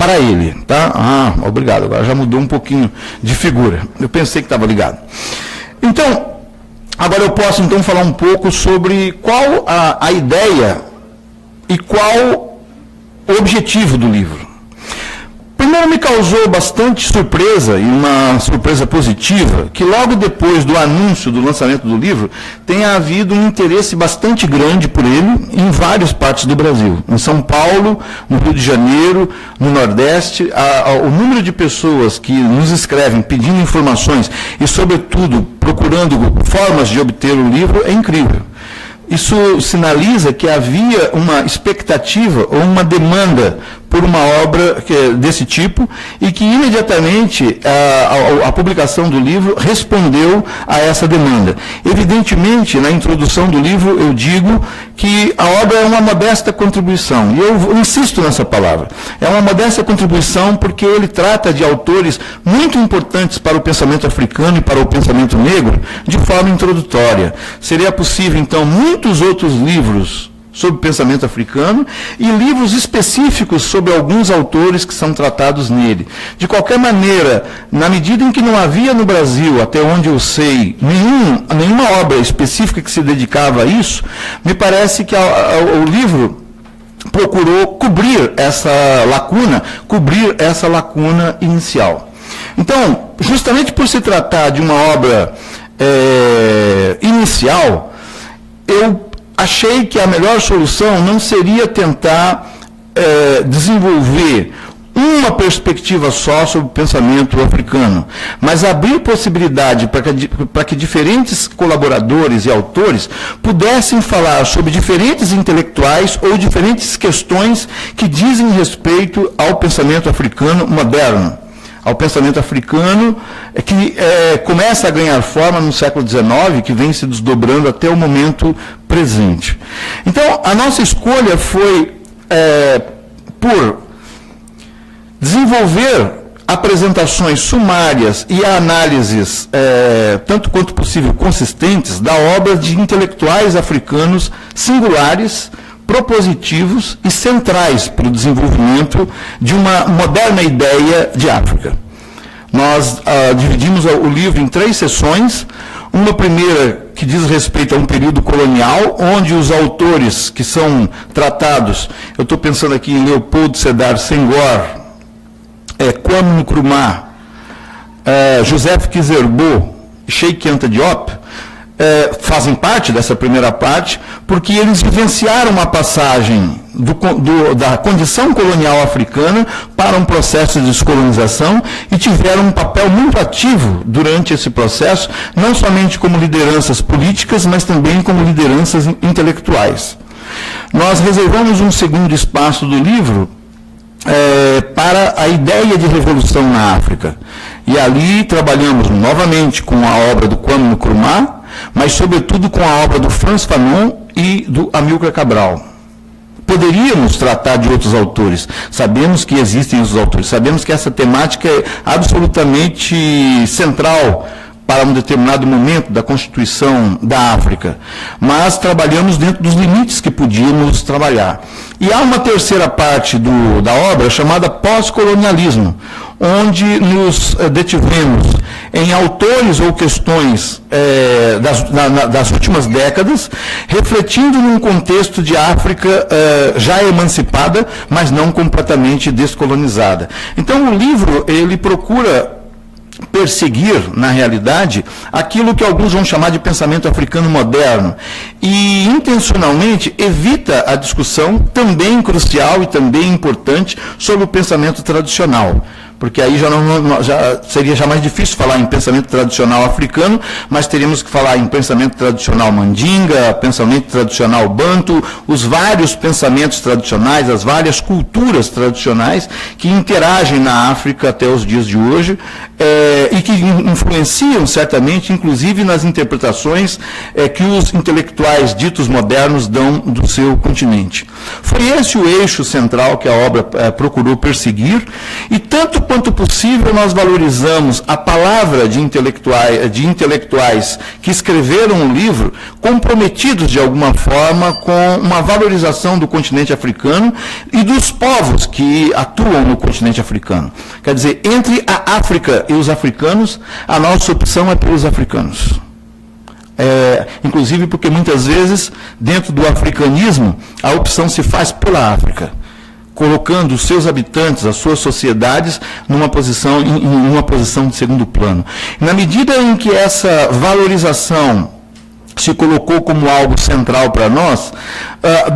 para ele, tá? Ah, obrigado, agora já mudou um pouquinho de figura. Eu pensei que estava ligado. Então, agora eu posso então falar um pouco sobre qual a ideia e qual o objetivo do livro. Primeiro, me causou bastante surpresa, e uma surpresa positiva, que logo depois do anúncio do lançamento do livro, tenha havido um interesse bastante grande por ele em várias partes do Brasil. Em São Paulo, no Rio de Janeiro, no Nordeste, o número de pessoas que nos escrevem pedindo informações e, sobretudo, procurando formas de obter o livro é incrível. Isso sinaliza que havia uma expectativa ou uma demanda por uma obra desse tipo e que imediatamente a publicação do livro respondeu a essa demanda. Evidentemente, na introdução do livro, eu digo que a obra é uma modesta contribuição, e eu insisto nessa palavra. É uma modesta contribuição porque ele trata de autores muito importantes para o pensamento africano e para o pensamento negro de forma introdutória. Seria possível, então, muitos outros livros sobre o pensamento africano e livros específicos sobre alguns autores que são tratados nele. De qualquer maneira, na medida em que não havia no Brasil, até onde eu sei, nenhuma obra específica que se dedicava a isso, me parece que o livro procurou cobrir essa lacuna inicial. Então, justamente por se tratar de uma obra inicial, eu achei que a melhor solução não seria tentar desenvolver uma perspectiva só sobre o pensamento africano, mas abrir possibilidade para que diferentes colaboradores e autores pudessem falar sobre diferentes intelectuais ou diferentes questões que dizem respeito ao pensamento africano moderno, ao pensamento africano que começa a ganhar forma no século XIX, que vem se desdobrando até o momento presente. Então, a nossa escolha foi por desenvolver apresentações sumárias e análises, tanto quanto possível, consistentes, da obra de intelectuais africanos singulares, propositivos e centrais para o desenvolvimento de uma moderna ideia de África. Nós dividimos o livro em 3 sessões. Uma primeira que diz respeito a um período colonial, onde os autores que são tratados, eu estou pensando aqui em Leopoldo Sédar Senghor, Kwame Nkrumah, Joseph Kizerbo e Cheikh Anta Diop, fazem parte dessa primeira parte, porque eles vivenciaram uma passagem da condição colonial africana para um processo de descolonização e tiveram um papel muito ativo durante esse processo, não somente como lideranças políticas, mas também como lideranças intelectuais. Nós reservamos um segundo espaço do livro para a ideia de revolução na África. E ali trabalhamos novamente com a obra do Kwame Nkrumah, mas sobretudo com a obra do Frantz Fanon e do Amílcar Cabral. Poderíamos tratar de outros autores, sabemos que existem os autores, sabemos que essa temática é absolutamente central para um determinado momento da constituição da África, mas trabalhamos dentro dos limites que podíamos trabalhar. E há uma terceira parte da obra chamada pós-colonialismo, onde nos detivemos em autores ou questões das últimas décadas, refletindo num contexto de África já emancipada, mas não completamente descolonizada. Então, o livro, ele procura perseguir, na realidade, aquilo que alguns vão chamar de pensamento africano moderno e, intencionalmente, evita a discussão também crucial e também importante sobre o pensamento tradicional. Porque aí seria mais difícil falar em pensamento tradicional africano, mas teríamos que falar em pensamento tradicional mandinga, pensamento tradicional banto, os vários pensamentos tradicionais, as várias culturas tradicionais que interagem na África até os dias de hoje e que influenciam certamente, inclusive nas interpretações que os intelectuais ditos modernos dão do seu continente. Foi esse o eixo central que a obra procurou perseguir, e tanto quanto possível, nós valorizamos a palavra de intelectuais que escreveram o livro, comprometidos de alguma forma com uma valorização do continente africano e dos povos que atuam no continente africano. Quer dizer, entre a África e os africanos, a nossa opção é pelos africanos. Inclusive porque muitas vezes, dentro do africanismo, a opção se faz pela África, colocando os seus habitantes, as suas sociedades, em uma posição de segundo plano. Na medida em que essa valorização se colocou como algo central para nós,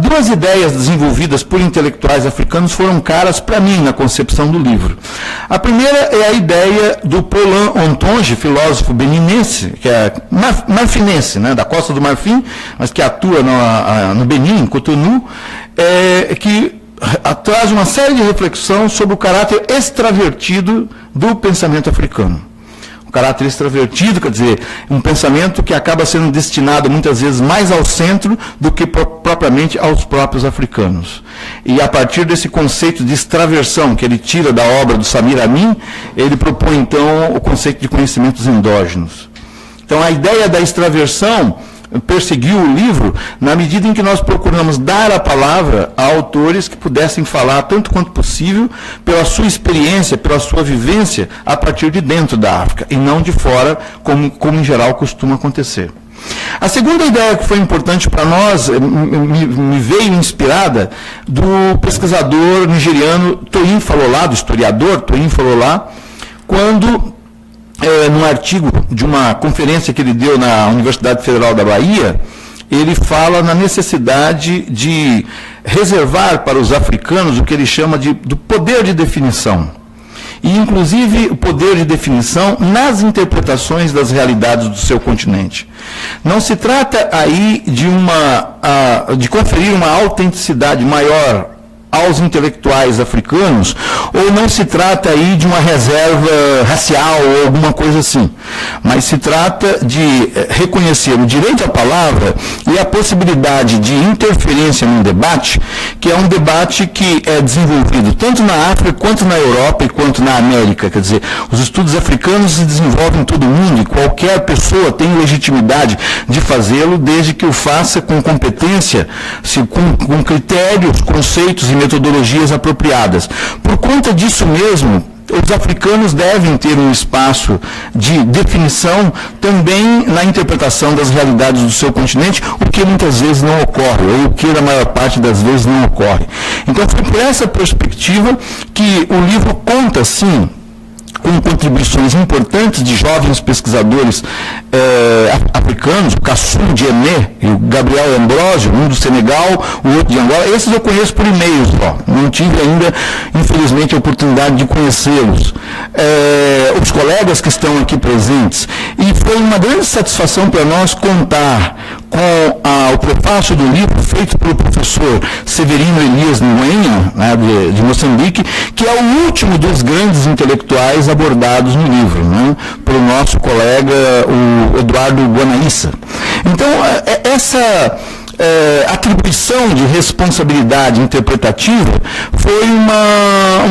duas ideias desenvolvidas por intelectuais africanos foram caras para mim na concepção do livro. A primeira é a ideia do Paulin Ontonge, filósofo beninense, que é marfinense, né, da Costa do Marfim, mas que atua no Benin, em Cotonou, que traz uma série de reflexões sobre o caráter extravertido do pensamento africano. O caráter extravertido, quer dizer, um pensamento que acaba sendo destinado muitas vezes mais ao centro do que propriamente aos próprios africanos. E a partir desse conceito de extraversão que ele tira da obra do Samir Amin, ele propõe então o conceito de conhecimentos endógenos. Então a ideia da extraversão perseguiu o livro na medida em que nós procuramos dar a palavra a autores que pudessem falar, tanto quanto possível, pela sua experiência, pela sua vivência, a partir de dentro da África, e não de fora, como em geral costuma acontecer. A segunda ideia que foi importante para nós, me veio inspirada do pesquisador nigeriano Toyin Falola, do historiador Toyin Falola, quando num artigo de uma conferência que ele deu na Universidade Federal da Bahia, ele fala na necessidade de reservar para os africanos o que ele chama do poder de definição. E, inclusive, o poder de definição nas interpretações das realidades do seu continente. Não se trata aí de conferir uma autenticidade maior aos intelectuais africanos, ou não se trata aí de uma reserva racial ou alguma coisa assim, mas se trata de reconhecer o direito à palavra e a possibilidade de interferência num debate, que é um debate que é desenvolvido tanto na África, quanto na Europa e quanto na América. Quer dizer, os estudos africanos se desenvolvem em todo o mundo e qualquer pessoa tem legitimidade de fazê-lo, desde que o faça com competência, com critérios, conceitos e metodologias apropriadas. Por conta disso mesmo, os africanos devem ter um espaço de definição também na interpretação das realidades do seu continente, o que muitas vezes não ocorre, ou o que na maior parte das vezes não ocorre. Então foi por essa perspectiva que o livro conta, sim, com contribuições importantes de jovens pesquisadores africanos, o Kassum Diémé e o Gabriel Ambrosio, um do Senegal, o outro de Angola. Esses eu conheço por e-mails, não tive ainda, infelizmente, a oportunidade de conhecê-los. Os colegas que estão aqui presentes. E foi uma grande satisfação para nós contar com o prefácio do livro feito pelo professor Severino Elias Nguyen, né, de Moçambique, que é o último dos grandes intelectuais abordados no livro, né, pelo nosso colega, o Eduardo Guanaíssa. Então, essa atribuição de responsabilidade interpretativa foi uma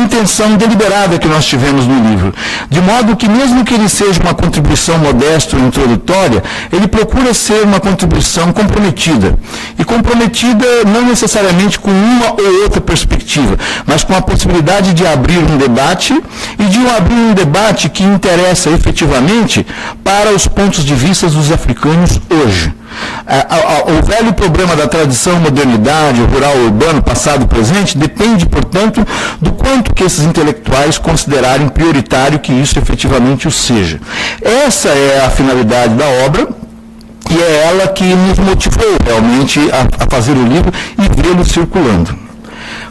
intenção deliberada que nós tivemos no livro, de modo que, mesmo que ele seja uma contribuição modesta ou introdutória, ele procura ser uma contribuição comprometida, e comprometida não necessariamente com uma ou outra perspectiva, mas com a possibilidade de abrir um debate, e de abrir um debate que interessa efetivamente para os pontos de vista dos africanos hoje. O velho problema da tradição, modernidade, rural, urbano, passado e presente, depende, portanto, do quanto que esses intelectuais considerarem prioritário que isso efetivamente o seja. Essa é a finalidade da obra, e é ela que nos motivou realmente a fazer o livro e vê-lo circulando.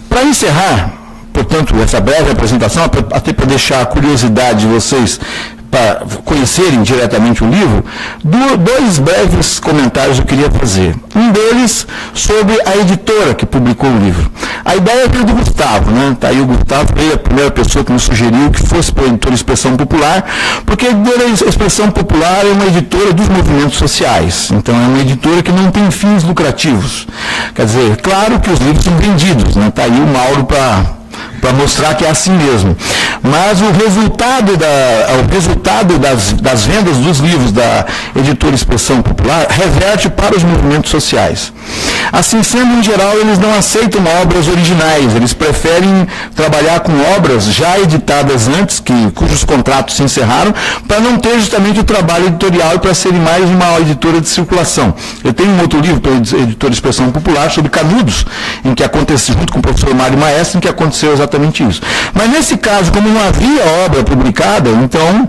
Para encerrar, portanto, essa breve apresentação, até para deixar a curiosidade de vocês para conhecerem diretamente o livro, dois breves comentários eu queria fazer. Um deles sobre a editora que publicou o livro. A ideia veio do Gustavo, né? Está aí o Gustavo, foi a primeira pessoa que me sugeriu que fosse para a editora Expressão Popular, porque a editora Expressão Popular é uma editora dos movimentos sociais. Então é uma editora que não tem fins lucrativos. Quer dizer, claro que os livros são vendidos, né? Está aí o Mauro para para mostrar que é assim mesmo. Mas o resultado das vendas dos livros da editora Expressão Popular reverte para os movimentos sociais. Assim sendo, em geral, eles não aceitam obras originais, eles preferem trabalhar com obras já editadas antes, cujos contratos se encerraram, para não ter justamente o trabalho editorial e para serem mais uma editora de circulação. Eu tenho um outro livro pela editora Expressão Popular sobre Canudos, em que aconteceu, junto com o professor Mário Maestro, em que aconteceu exatamente isso. Mas nesse caso, como não havia obra publicada, então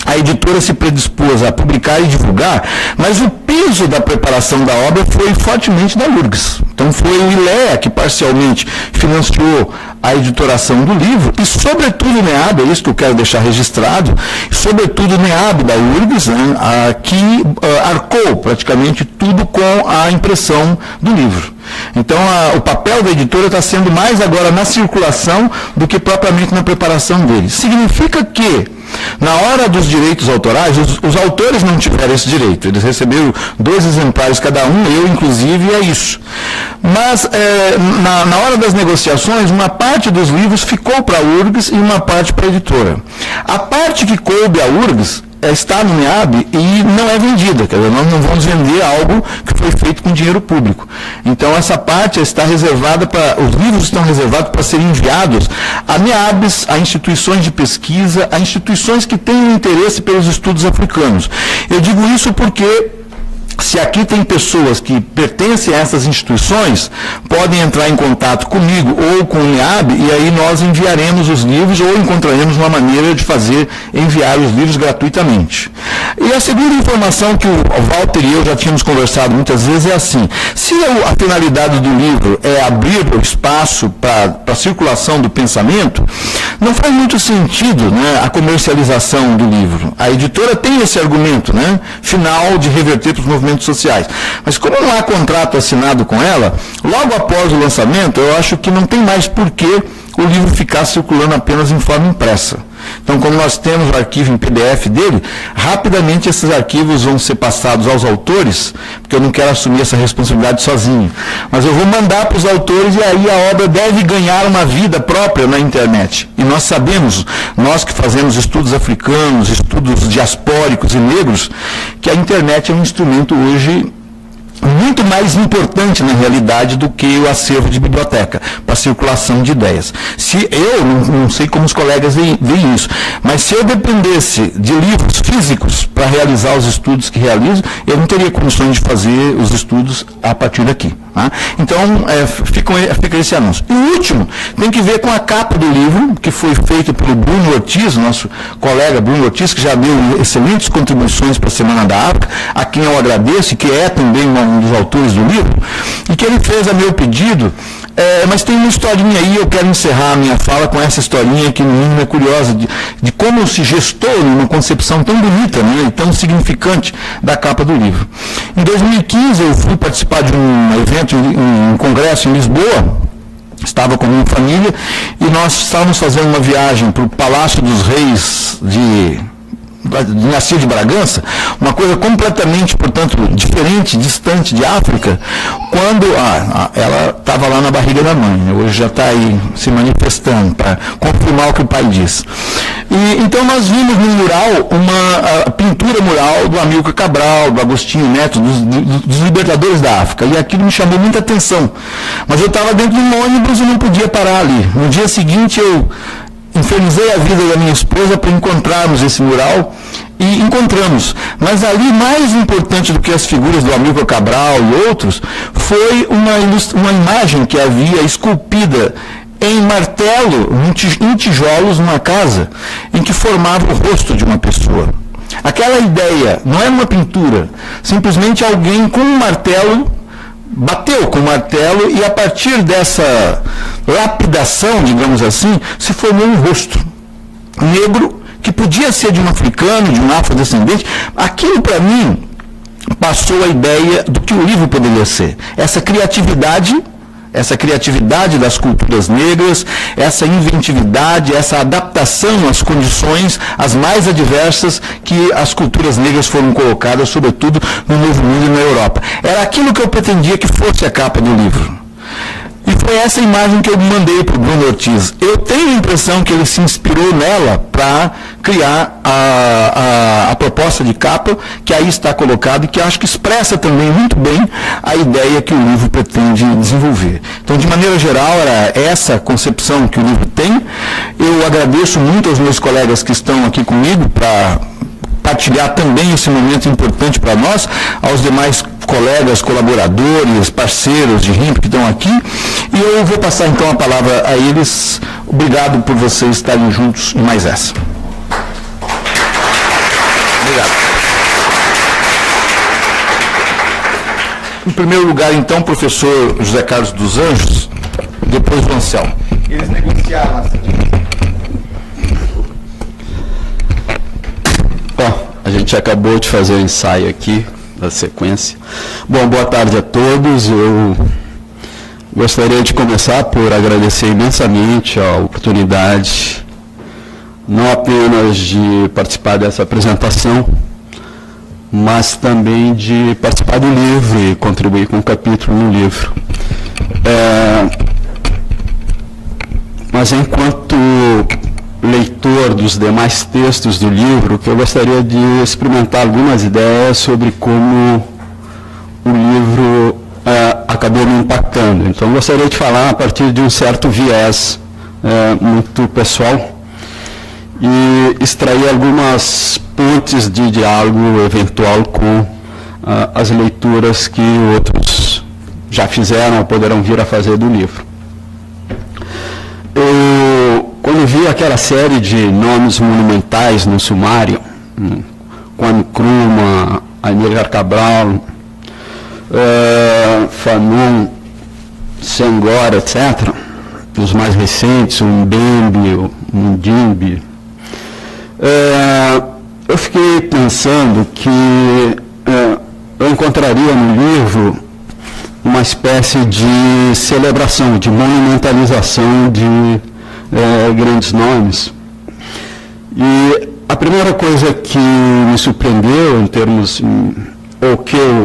a editora se predispôs a publicar e divulgar, mas o peso da preparação da obra foi fortemente da URGS. Então foi o ILEA que parcialmente financiou a editoração do livro e, sobretudo, o NEAB, é isso que eu quero deixar registrado, sobretudo o NEAB da URGS, né, que arcou praticamente tudo com a impressão do livro. Então, o papel da editora está sendo mais agora na circulação do que propriamente na preparação dele. Significa que, na hora dos direitos autorais, os autores não tiveram esse direito. Eles receberam 2 exemplares cada um, eu inclusive, é isso. Mas, na hora das negociações, uma parte dos livros ficou para a URGS e uma parte para a editora. A parte que coube à URGS está no NEAB e não é vendida, quer dizer, nós não vamos vender algo que foi feito com dinheiro público. Então, essa parte está reservada para, os livros estão reservados para serem enviados a NEABs, a instituições de pesquisa, a instituições que têm interesse pelos estudos africanos. Eu digo isso porque, se aqui tem pessoas que pertencem a essas instituições, podem entrar em contato comigo ou com o NEAB, e aí nós enviaremos os livros ou encontraremos uma maneira de enviar os livros gratuitamente. E a segunda informação que o Walter e eu já tínhamos conversado muitas vezes é assim: se a finalidade do livro é abrir o espaço para a circulação do pensamento, não faz muito sentido, né, a comercialização do livro. A editora tem esse argumento, né, final de reverter para os movimentos sociais. Mas como não há contrato assinado com ela, logo após o lançamento, eu acho que não tem mais porquê o livro ficar circulando apenas em forma impressa. Então, como nós temos o arquivo em PDF dele, rapidamente esses arquivos vão ser passados aos autores, porque eu não quero assumir essa responsabilidade sozinho. Mas eu vou mandar para os autores e aí a obra deve ganhar uma vida própria na internet. E nós sabemos, nós que fazemos estudos africanos, estudos diaspóricos e negros, que a internet é um instrumento hoje muito mais importante, na realidade, do que o acervo de biblioteca, para a circulação de ideias. Se eu, não sei como os colegas veem isso, mas se eu dependesse de livros físicos para realizar os estudos que realizo, eu não teria condições de fazer os estudos a partir daqui. Tá? Então, fica esse anúncio. E o último tem que ver com a capa do livro, que foi feito pelo Bruno Ortiz, nosso colega Bruno Ortiz, que já deu excelentes contribuições para a Semana da África, a quem eu agradeço, e que é também um dos autores do livro, e que ele fez a meu pedido. Mas tem uma historinha aí, eu quero encerrar a minha fala com essa historinha que, no mínimo, é curiosa, de como se gestou numa concepção tão bonita, né, e tão significante da capa do livro. Em 2015, eu fui participar de um evento, um congresso em Lisboa, estava com a minha família, e nós estávamos fazendo uma viagem para o Palácio dos Reis de Dinastia de Bragança, uma coisa completamente, portanto, diferente, distante de África, quando ela estava lá na barriga da mãe, hoje já está aí se manifestando para confirmar o que o pai diz. E então nós vimos no mural uma pintura mural do Amílcar Cabral, do Agostinho Neto, dos libertadores da África, e aquilo me chamou muita atenção. Mas eu estava dentro de um ônibus e não podia parar ali. No dia seguinte eu infernizei a vida da minha esposa para encontrarmos esse mural, e encontramos. Mas ali, mais importante do que as figuras do Amílcar Cabral e outros, foi uma imagem que havia esculpida em martelo, em tijolos, numa casa, em que formava o rosto de uma pessoa. Aquela ideia não é uma pintura, simplesmente alguém com um martelo bateu com o martelo e, a partir dessa lapidação, digamos assim, se formou um rosto negro que podia ser de um africano, de um afrodescendente. Aquilo, para mim, passou a ideia do que o livro poderia ser. Essa criatividade das culturas negras, essa inventividade, essa adaptação às condições, as mais adversas que as culturas negras foram colocadas, sobretudo no Novo Mundo e na Europa. Era aquilo que eu pretendia que fosse a capa do livro. E foi essa imagem que eu mandei para o Bruno Ortiz. Eu tenho a impressão que ele se inspirou nela para criar a proposta de capa que aí está colocada e que acho que expressa também muito bem a ideia que o livro pretende desenvolver. Então, de maneira geral, era essa concepção que o livro tem. Eu agradeço muito aos meus colegas que estão aqui comigo para partilhar também esse momento importante para nós, aos demais colegas, colaboradores, parceiros de RIMP que estão aqui, e eu vou passar então a palavra a eles. Obrigado por vocês estarem juntos em mais essa. Obrigado. Em primeiro lugar, então, professor José Carlos dos Anjos, depois o Anselmo. Eles negociaram essa. A gente acabou de fazer o ensaio aqui, da sequência. Bom, boa tarde a todos. Eu gostaria de começar por agradecer imensamente a oportunidade, não apenas de participar dessa apresentação, mas também de participar do livro e contribuir com um capítulo no livro. Mas enquanto leitor dos demais textos do livro, que eu gostaria de experimentar algumas ideias sobre como o livro acabou me impactando. Então, gostaria de falar a partir de um certo viés muito pessoal e extrair algumas pontes de diálogo eventual com as leituras que outros já fizeram ou poderão vir a fazer do livro. Quando vi aquela série de nomes monumentais no sumário, Kwame Nkrumah, Amílcar Cabral, Fanon, Senghor, etc., os mais recentes, o Mbembe, o Mundimbe, eu fiquei pensando que eu encontraria no livro uma espécie de celebração, de monumentalização de grandes nomes. E a primeira coisa que me surpreendeu, em termos,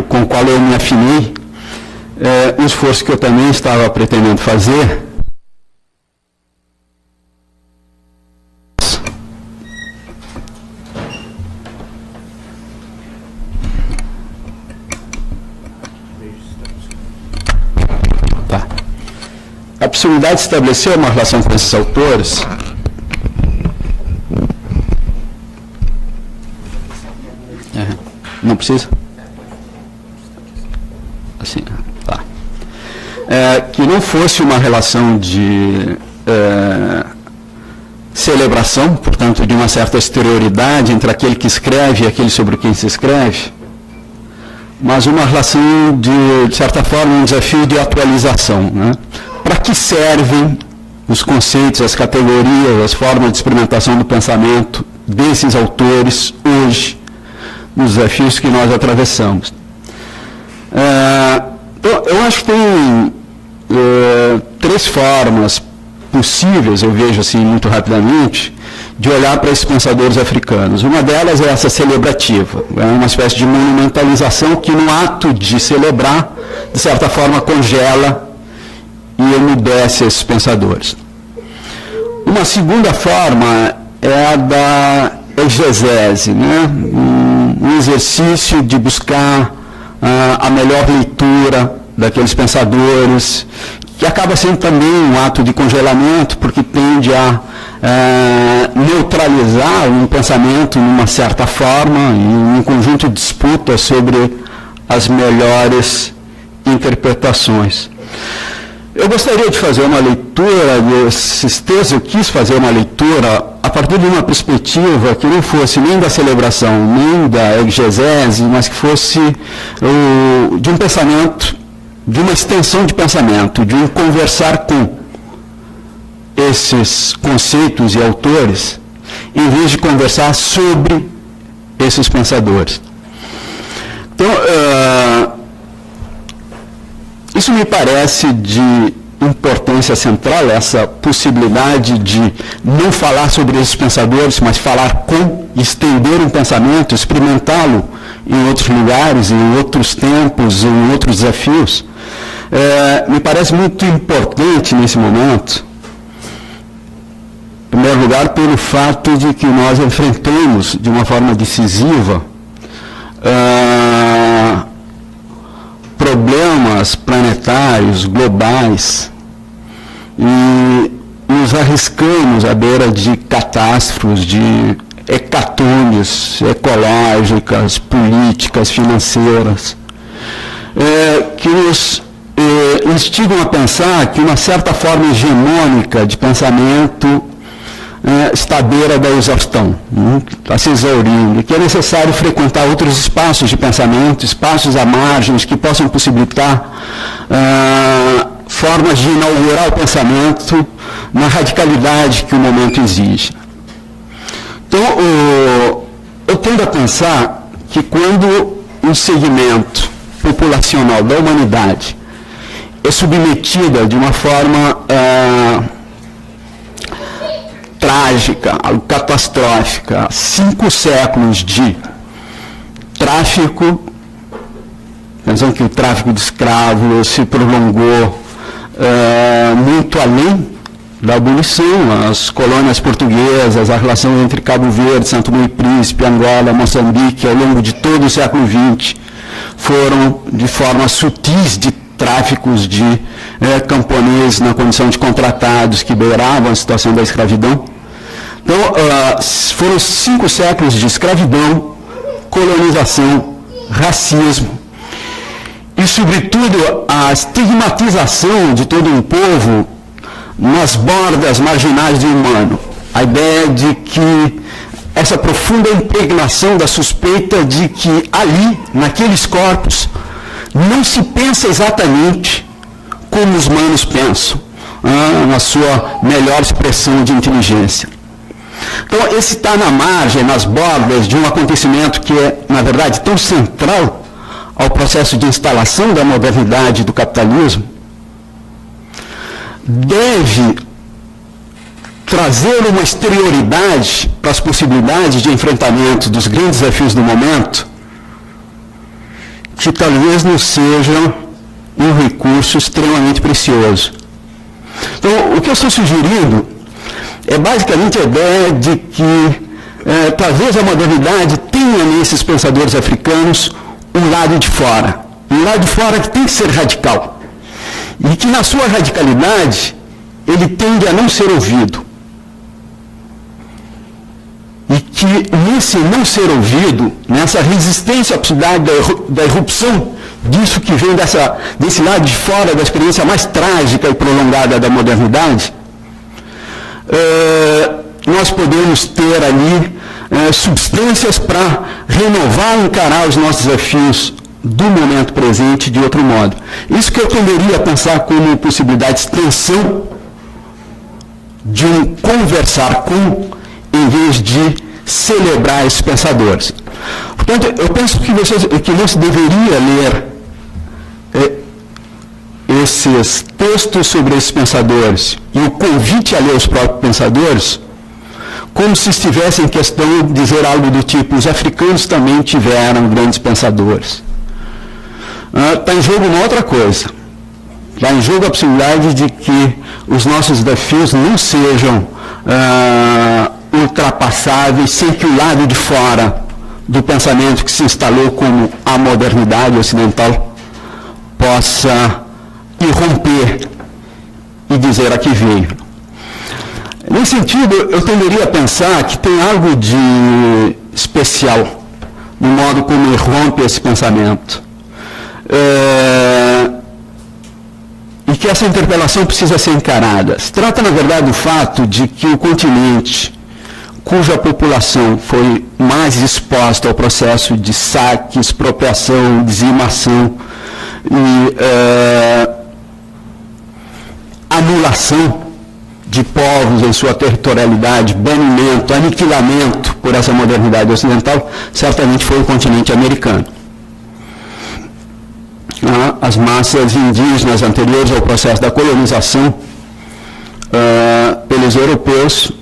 com o qual eu me afinei, um esforço que eu também estava pretendendo fazer, a possibilidade de estabelecer uma relação com esses autores não precisa? Assim, tá. Que não fosse uma relação de celebração, portanto, de uma certa exterioridade entre aquele que escreve e aquele sobre quem se escreve, mas uma relação de certa forma, um desafio de atualização, né? Para que servem os conceitos, as categorias, as formas de experimentação do pensamento desses autores hoje, nos desafios que nós atravessamos? Eu acho que tem três formas possíveis, eu vejo assim muito rapidamente, de olhar para esses pensadores africanos. Uma delas é essa celebrativa, é uma espécie de monumentalização que, no ato de celebrar, de certa forma congela e emudece esses pensadores. Uma segunda forma é a da exegese, né? Um exercício de buscar a melhor leitura daqueles pensadores, que acaba sendo também um ato de congelamento, porque tende a neutralizar um pensamento numa certa forma, e um conjunto de disputas sobre as melhores interpretações. Eu gostaria de fazer uma leitura desses textos, eu quis fazer uma leitura a partir de uma perspectiva que não fosse nem da celebração, nem da exegese, mas que fosse de um pensamento, de uma extensão de pensamento, de um conversar com esses conceitos e autores, em vez de conversar sobre esses pensadores. Então, isso me parece de importância central, essa possibilidade de não falar sobre esses pensadores, mas falar com, estender um pensamento, experimentá-lo em outros lugares, em outros tempos, em outros desafios. Me parece muito importante nesse momento, em primeiro lugar, pelo fato de que nós enfrentamos de uma forma decisiva problemas planetários, globais, e nos arriscamos à beira de catástrofes, de hecatombes ecológicas, políticas, financeiras, que nos instigam a pensar que uma certa forma hegemônica de pensamento está à beira da exaustão, está se exaurindo, e que é necessário frequentar outros espaços de pensamento, espaços à margem, que possam possibilitar formas de inaugurar o pensamento na radicalidade que o momento exige. Então, eu tendo a pensar que quando um segmento populacional da humanidade é submetida de uma forma trágica, catastrófica, 5 séculos de tráfico, pensando que o tráfico de escravos se prolongou muito além da abolição, as colônias portuguesas, a relação entre Cabo Verde, Santo Tomé e Príncipe, Angola, Moçambique, ao longo de todo o século XX, foram de forma sutis de tráficos de camponeses na condição de contratados que beiravam a situação da escravidão. Então, foram 5 séculos de escravidão, colonização, racismo e, sobretudo, a estigmatização de todo um povo nas bordas marginais do humano. A ideia de que essa profunda impregnação da suspeita de que ali, naqueles corpos, não se pensa exatamente como os humanos pensam, na sua melhor expressão de inteligência. Então, esse está na margem, nas bordas de um acontecimento que é, na verdade, tão central ao processo de instalação da modernidade do capitalismo, deve trazer uma exterioridade para as possibilidades de enfrentamento dos grandes desafios do momento, que talvez não seja um recurso extremamente precioso. Então, o que eu estou sugerindo é basicamente a ideia de que talvez a modernidade tenha nesses pensadores africanos um lado de fora que tem que ser radical, e que na sua radicalidade ele tende a não ser ouvido. E que nesse não ser ouvido, nessa resistência à possibilidade da irrupção disso que vem desse lado de fora da experiência mais trágica e prolongada da modernidade, nós podemos ter ali substâncias para renovar e encarar os nossos desafios do momento presente de outro modo. Isso que eu tenderia a pensar como possibilidade de extensão de um conversar com, em vez de celebrar esses pensadores. Portanto, eu penso que não se deveria ler esses textos sobre esses pensadores e o convite a ler os próprios pensadores como se estivesse em questão de dizer algo do tipo: os africanos também tiveram grandes pensadores. Está em jogo uma outra coisa. Está em jogo a possibilidade de que os nossos desafios não sejam ultrapassáveis sem que o lado de fora do pensamento que se instalou como a modernidade ocidental possa irromper e dizer: aqui veio. Nesse sentido, eu tenderia a pensar que tem algo de especial no modo como irrompe esse pensamento. E que essa interpelação precisa ser encarada. Se trata, na verdade, do fato de que o continente cuja população foi mais exposta ao processo de saque, expropriação, dizimação e anulação de povos em sua territorialidade, banimento, aniquilamento por essa modernidade ocidental, certamente foi o continente americano. As massas indígenas anteriores ao processo da colonização pelos europeus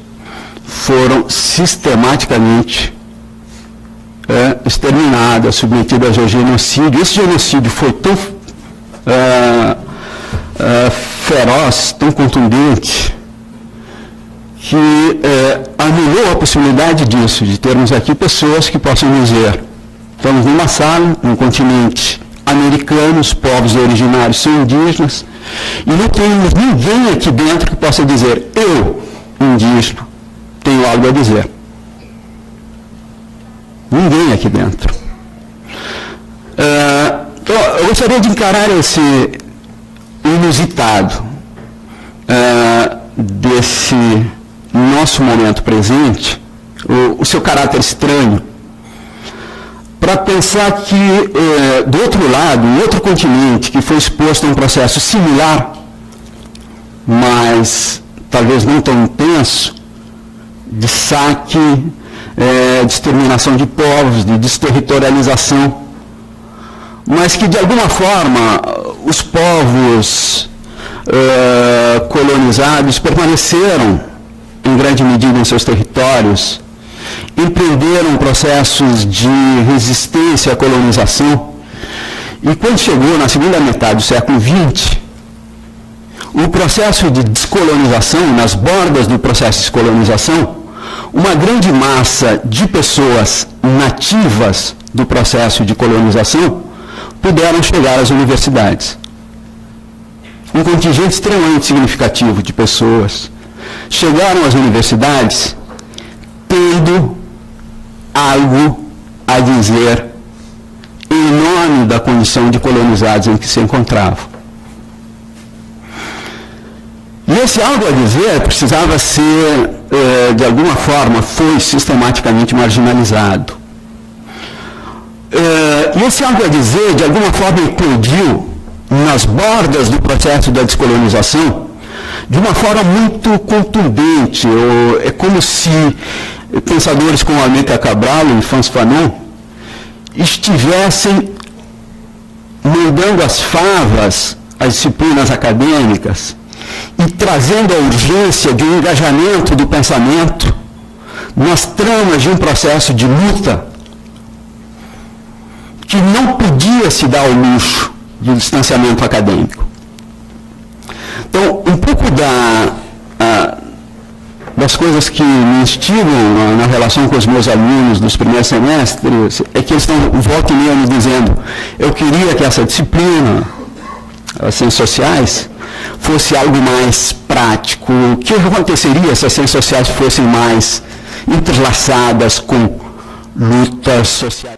foram sistematicamente exterminadas, submetidas ao genocídio. Esse genocídio foi tão feroz, tão contundente, que anulou a possibilidade disso, de termos aqui pessoas que possam dizer: estamos numa sala, num continente americano, os povos originários são indígenas, e não temos ninguém aqui dentro que possa dizer: eu, indígena, tenho algo a dizer. Ninguém aqui dentro. Então, eu gostaria de encarar esse inusitado desse nosso momento presente, o seu caráter estranho, para pensar que, do outro lado, um outro continente que foi exposto a um processo similar, mas talvez não tão intenso, de saque, de exterminação de povos, de desterritorialização, mas que, de alguma forma, os povos colonizados permaneceram, em grande medida, em seus territórios, empreenderam processos de resistência à colonização, e quando chegou na segunda metade do século XX, o processo de descolonização, nas bordas do processo de descolonização, uma grande massa de pessoas nativas do processo de colonização puderam chegar às universidades. Um contingente extremamente significativo de pessoas chegaram às universidades tendo algo a dizer em nome da condição de colonizados em que se encontravam. E esse algo a dizer precisava ser, de alguma forma, foi sistematicamente marginalizado. E esse algo a dizer, de alguma forma, eclodiu nas bordas do processo da descolonização de uma forma muito contundente. É como se pensadores como Amílcar Cabral e Frantz Fanon estivessem mandando as favas às disciplinas acadêmicas e trazendo a urgência de um engajamento do pensamento nas tramas de um processo de luta que não podia se dar ao luxo de distanciamento acadêmico. Então, um pouco das coisas que me instigam na relação com os meus alunos dos primeiros semestres é que eles estão volta e meia me dizendo: eu queria que essa disciplina, as ciências sociais, fosse algo mais prático. O que aconteceria se as ciências sociais fossem mais entrelaçadas com lutas sociais?